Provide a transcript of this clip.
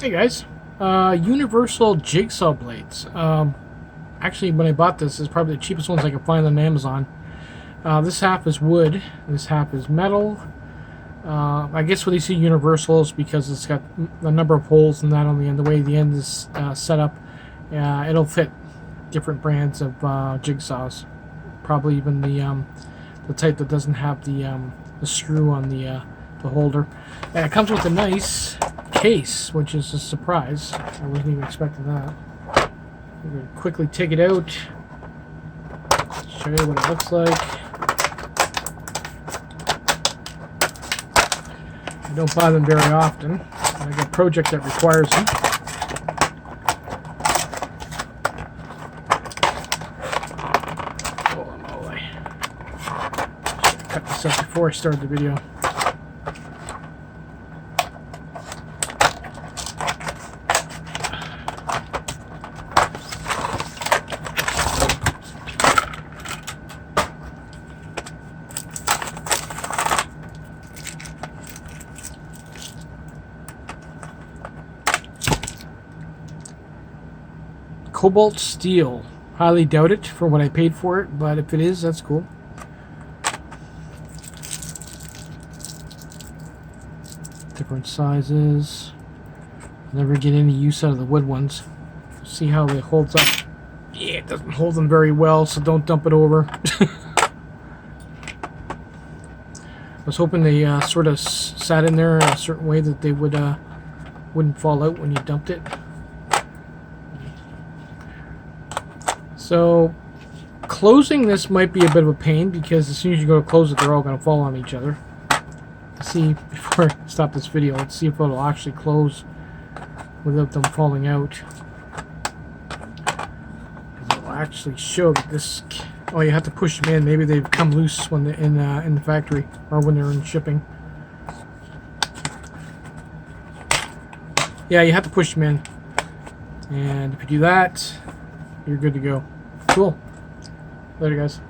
Hey guys, universal jigsaw blades. Actually, when I bought this, it's probably the cheapest ones I could find on Amazon. This half is wood, this half is metal. I guess what you see universals because it's got a number of holes in that on the end. The way the end is set up, it'll fit different brands of jigsaws. Probably even the type that doesn't have the screw on the holder. And it comes with a nice case, which is a surprise. I wasn't even expecting that. I'm going to quickly take it out, show you what it looks like. I don't buy them very often. I got a project that requires them. Holy moly. Should have cut this up before I started the video. Cobalt steel. Highly doubt it for what I paid for it, but if it is, that's cool. Different sizes. Never get any use out of the wood ones. See how it holds up. Yeah, it doesn't hold them very well, so don't dump it over. I was hoping they sort of sat in there in a certain way that they wouldn't fall out when you dumped it. So, closing this might be a bit of a pain because as soon as you go to close it, they're all going to fall on each other. Let's see, before I stop this video, let's see if it'll actually close without them falling out. It'll actually show that this. Oh, you have to push them in. Maybe they come loose when they're in the factory or when they're in shipping. Yeah, you have to push them in, and if you do that, you're good to go. Cool. Later, guys.